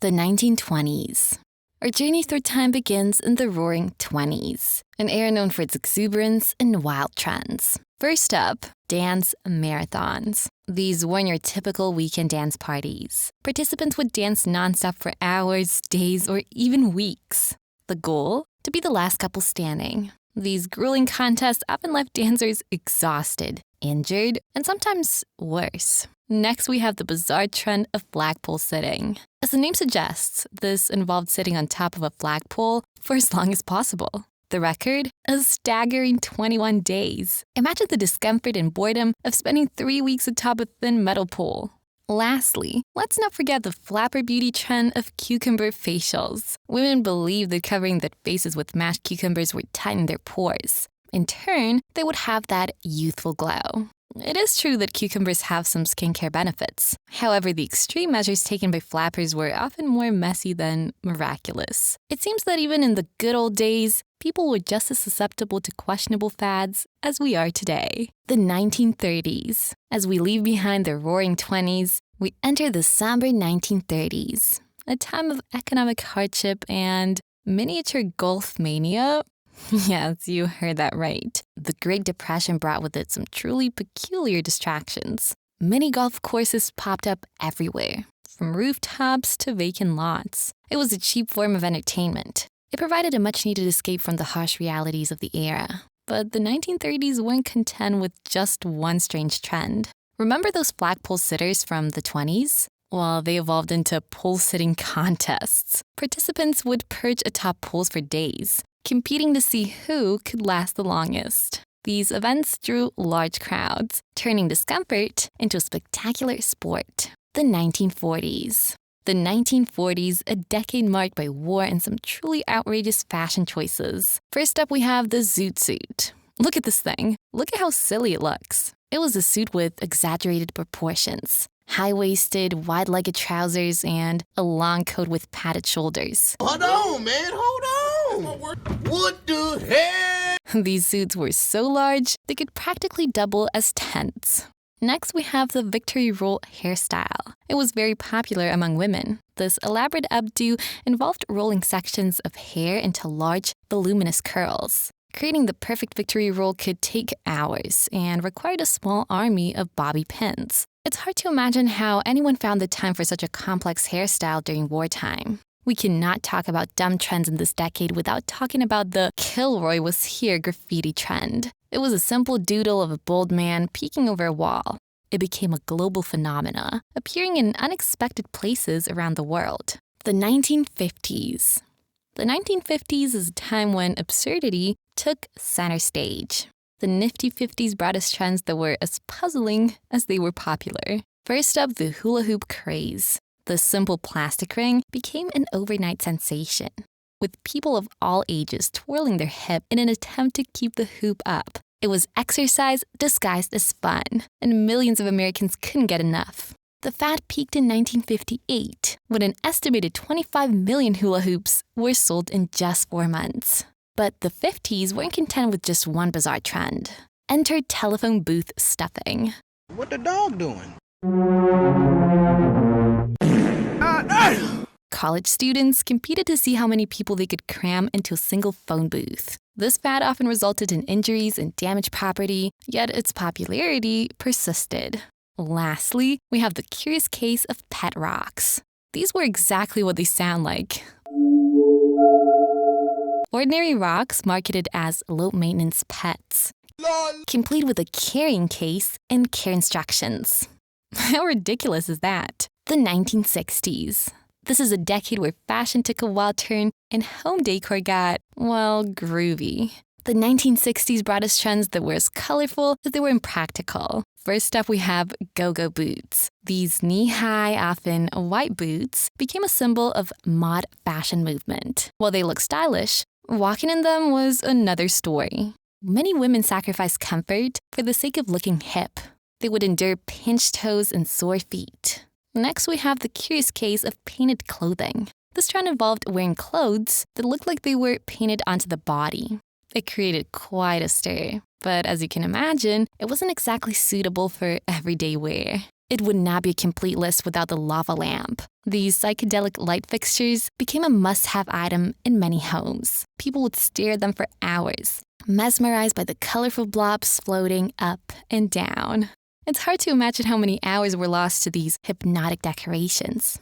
The 1920s. Our journey through time begins in the Roaring '20s, an era known for its exuberance and wild trends. First up, dance marathons. These weren't your typical weekend dance parties. Participants would dance nonstop for hours, days, or even weeks. The goal? To be the last couple standing. These grueling contests often left dancers exhausted, injured, and sometimes worse. Next, we have the bizarre trend of flagpole sitting. As the name suggests, this involved sitting on top of a flagpole for as long as possible. The record? A staggering 21 days. Imagine the discomfort and boredom of spending 3 weeks atop a thin metal pole. Lastly, let's not forget the flapper beauty trend of cucumber facials. Women believed that covering their faces with mashed cucumbers would tighten their pores. In turn, they would have that youthful glow. It is true that cucumbers have some skincare benefits. However, the extreme measures taken by flappers were often more messy than miraculous. It seems that even in the good old days, people were just as susceptible to questionable fads as we are today. The 1930s. As we leave behind the Roaring '20s, we enter the somber 1930s, a time of economic hardship and miniature golf mania. Yes, you heard that right. The Great Depression brought with it some truly peculiar distractions. Mini golf courses popped up everywhere, from rooftops to vacant lots. It was a cheap form of entertainment. It provided a much-needed escape from the harsh realities of the era. But the 1930s weren't content with just one strange trend. Remember those flagpole sitters from the 20s? Well, they evolved into pole-sitting contests. Participants would perch atop poles for days, competing to see who could last the longest. These events drew large crowds, turning discomfort into a spectacular sport. The 1940s. The 1940s, a decade marked by war and some truly outrageous fashion choices. First up, we have the zoot suit. Look at this thing. Look at how silly it looks. It was a suit with exaggerated proportions. High-waisted, wide-legged trousers, and a long coat with padded shoulders. Hold on, man, hold on. What the hell? These suits were so large, they could practically double as tents. Next, we have the Victory Roll hairstyle. It was very popular among women. This elaborate updo involved rolling sections of hair into large, voluminous curls. Creating the perfect Victory Roll could take hours and required a small army of bobby pins. It's hard to imagine how anyone found the time for such a complex hairstyle during wartime. We cannot talk about dumb trends in this decade without talking about the Kilroy was here graffiti trend. It was a simple doodle of a bold man peeking over a wall. It became a global phenomena, appearing in unexpected places around the world. The 1950s. The 1950s is a time when absurdity took center stage. The nifty 50s brought us trends that were as puzzling as they were popular. First up, the hula hoop craze. The simple plastic ring became an overnight sensation, with people of all ages twirling their hip in an attempt to keep the hoop up. It was exercise disguised as fun, and millions of Americans couldn't get enough. The fad peaked in 1958, when an estimated 25 million hula hoops were sold in just 4 months. But the 50s weren't content with just one bizarre trend. Enter telephone booth stuffing. What the dog doing? College students competed to see how many people they could cram into a single phone booth. This fad often resulted in injuries and damaged property, yet its popularity persisted. Lastly, we have the curious case of pet rocks. These were exactly what they sound like. Ordinary rocks marketed as low-maintenance pets, complete with a carrying case and care instructions. How ridiculous is that? The 1960s. This is a decade where fashion took a wild turn and home decor got, well, groovy. The 1960s brought us trends that were as colorful as they were impractical. First up, we have go-go boots. These knee-high, often white boots became a symbol of mod fashion movement. While they look stylish, walking in them was another story. Many women sacrificed comfort for the sake of looking hip. They would endure pinched toes and sore feet. Next, we have the curious case of painted clothing. This trend involved wearing clothes that looked like they were painted onto the body. It created quite a stir, but as you can imagine, it wasn't exactly suitable for everyday wear. it would not be a complete list without the lava lamp. These psychedelic light fixtures became a must-have item in many homes. People would stare at them for hours, mesmerized by the colorful blobs floating up and down. It's hard to imagine how many hours were lost to these hypnotic decorations.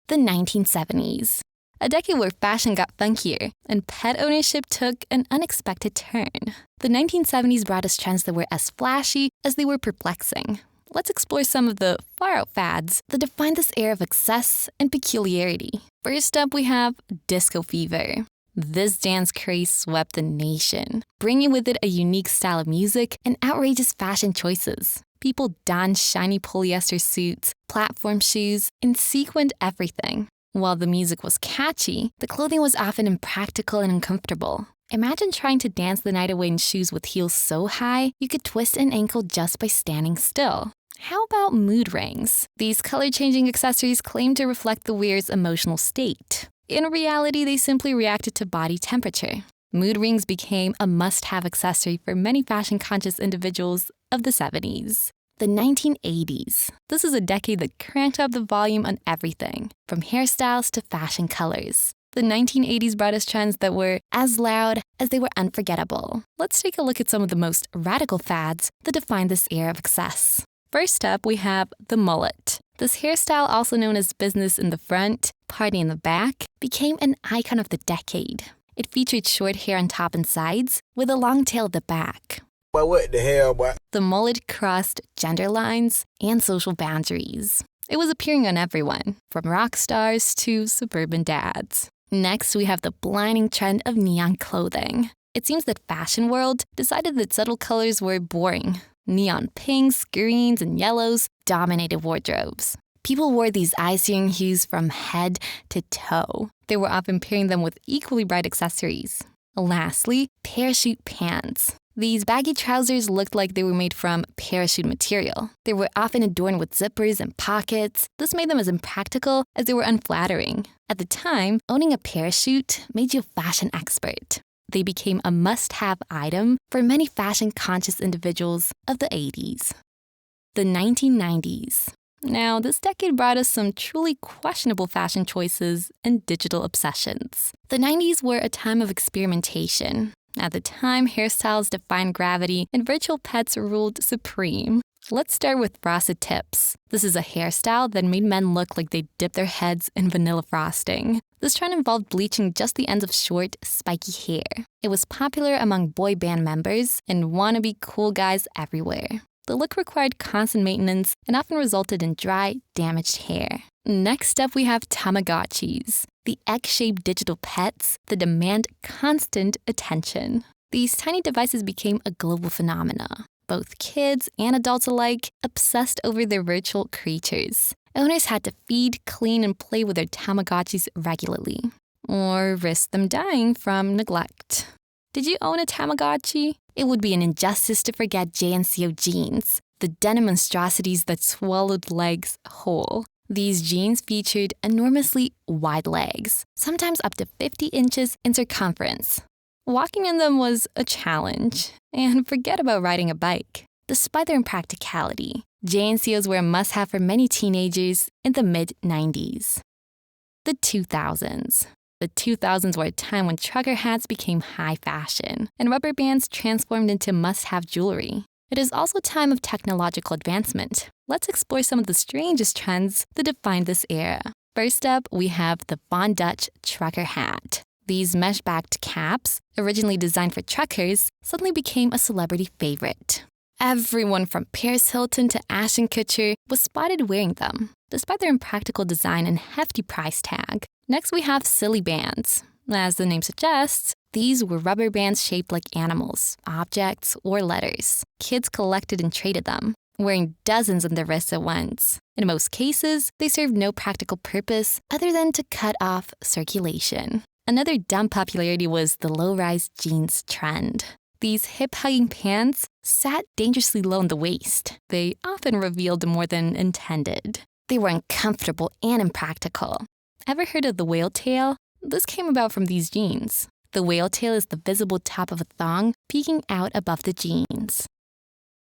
The 1970s. A decade where fashion got funkier and pet ownership took an unexpected turn. The 1970s brought us trends that were as flashy as they were perplexing. Let's explore some of the far-out fads that defined this era of excess and peculiarity. First up, we have disco fever. This dance craze swept the nation, bringing with it a unique style of music and outrageous fashion choices. People donned shiny polyester suits, platform shoes, and sequined everything. While the music was catchy, the clothing was often impractical and uncomfortable. Imagine trying to dance the night away in shoes with heels so high you could twist an ankle just by standing still. How about mood rings? These color-changing accessories claim to reflect the wearer's emotional state. In reality, they simply reacted to body temperature. Mood rings became a must-have accessory for many fashion-conscious individuals of the 70s. The 1980s. This is a decade that cranked up the volume on everything, from hairstyles to fashion colors. The 1980s brought us trends that were as loud as they were unforgettable. Let's take a look at some of the most radical fads that defined this era of excess. First up, we have the mullet. This hairstyle, also known as business in the front, party in the back, became an icon of the decade. It featured short hair on top and sides, with a long tail at the back. Boy, what the hell, boy? The mullet crossed gender lines and social boundaries. It was appearing on everyone, from rock stars to suburban dads. Next, we have the blinding trend of neon clothing. It seems that fashion world decided that subtle colors were boring. Neon pinks, greens, and yellows dominated wardrobes. People wore these eye-searing hues from head to toe. They were often pairing them with equally bright accessories. Lastly, parachute pants. These baggy trousers looked like they were made from parachute material. They were often adorned with zippers and pockets. This made them as impractical as they were unflattering. At the time, owning a parachute made you a fashion expert. They became a must-have item for many fashion-conscious individuals of the 80s. The 1990s. Now, this decade brought us some truly questionable fashion choices and digital obsessions. The 90s were a time of experimentation. At the time, hairstyles defined gravity and virtual pets ruled supreme. Let's start with frosted tips. This is a hairstyle that made men look like they dipped their heads in vanilla frosting. This trend involved bleaching just the ends of short, spiky hair. It was popular among boy band members and wannabe cool guys everywhere. The look required constant maintenance and often resulted in dry, damaged hair. Next up, we have Tamagotchis, the egg-shaped digital pets that demand constant attention. These tiny devices became a global phenomenon. Both kids and adults alike obsessed over their virtual creatures. Owners had to feed, clean, and play with their Tamagotchis regularly, or risk them dying from neglect. Did you own a Tamagotchi? It would be an injustice to forget JNCO jeans, the denim monstrosities that swallowed legs whole. These jeans featured enormously wide legs, sometimes up to 50 inches in circumference. Walking in them was a challenge, and forget about riding a bike. Despite their impracticality, JNCOs were a must-have for many teenagers in the mid-90s. The 2000s. The 2000s were a time when trucker hats became high fashion, and rubber bands transformed into must-have jewelry. It is also a time of technological advancement. Let's explore some of the strangest trends that defined this era. First up, we have the Von Dutch trucker hat. These mesh-backed caps, originally designed for truckers, suddenly became a celebrity favorite. Everyone from Paris Hilton to Ashton Kutcher was spotted wearing them, despite their impractical design and hefty price tag. Next, we have silly bands. As the name suggests, these were rubber bands shaped like animals, objects, or letters. Kids collected and traded them, wearing dozens on their wrists at once. In most cases, they served no practical purpose other than to cut off circulation. Another dumb popularity was the low-rise jeans trend. These hip-hugging pants sat dangerously low in the waist. They often revealed more than intended. They were uncomfortable and impractical. Ever heard of the whale tail? This came about from these jeans. The whale tail is the visible top of a thong peeking out above the jeans.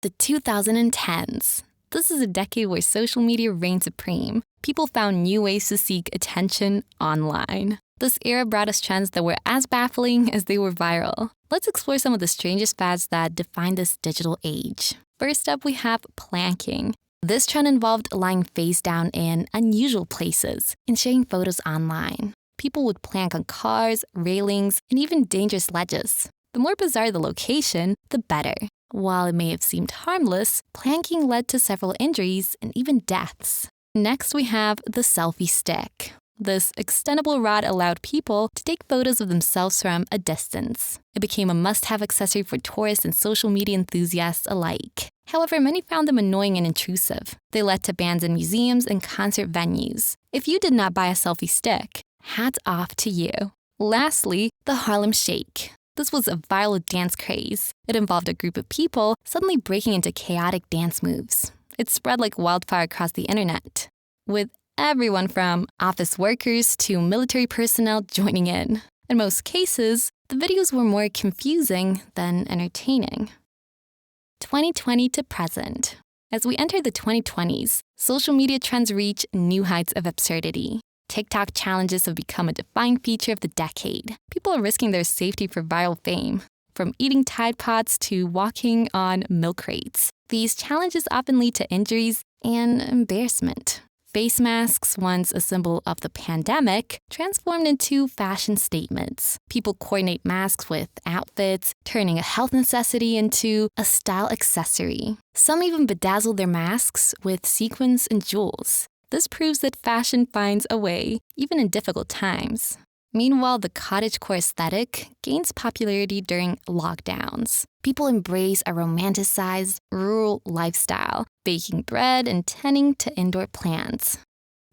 The 2010s. This is a decade where social media reigned supreme. People found new ways to seek attention online. This era brought us trends that were as baffling as they were viral. Let's explore some of the strangest fads that define this digital age. First up, we have planking. This trend involved lying face down in unusual places and sharing photos online. People would plank on cars, railings, and even dangerous ledges. The more bizarre the location, the better. While it may have seemed harmless, planking led to several injuries and even deaths. Next, we have the selfie stick. This extendable rod allowed people to take photos of themselves from a distance. It became a must-have accessory for tourists and social media enthusiasts alike. However, many found them annoying and intrusive. They led to bans in museums and concert venues. If you did not buy a selfie stick, hats off to you. Lastly, the Harlem Shake. This was a viral dance craze. It involved a group of people suddenly breaking into chaotic dance moves. It spread like wildfire across the internet, with everyone from office workers to military personnel joining in. In most cases, the videos were more confusing than entertaining. 2020 to present. As we enter the 2020s, social media trends reach new heights of absurdity. TikTok challenges have become a defining feature of the decade. People are risking their safety for viral fame, from eating Tide Pods to walking on milk crates. These challenges often lead to injuries and embarrassment. Face masks, once a symbol of the pandemic, transformed into fashion statements. People coordinate masks with outfits, turning a health necessity into a style accessory. Some even bedazzle their masks with sequins and jewels. This proves that fashion finds a way, even in difficult times. Meanwhile, the cottagecore aesthetic gains popularity during lockdowns. People embrace a romanticized, rural lifestyle, baking bread and tending to indoor plants.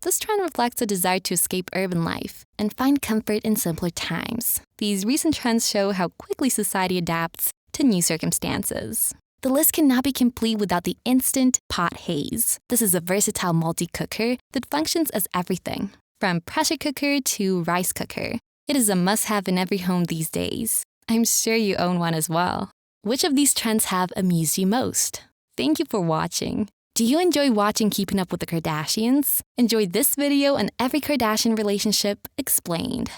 This trend reflects a desire to escape urban life and find comfort in simpler times. These recent trends show how quickly society adapts to new circumstances. The list cannot be complete without the Instant Pot Haze. This is a versatile multi-cooker that functions as everything, from pressure cooker to rice cooker. It is a must-have in every home these days. I'm sure you own one as well. Which of these trends have amused you most? Thank you for watching. Do you enjoy watching Keeping Up with the Kardashians? Enjoy this video and every Kardashian relationship explained.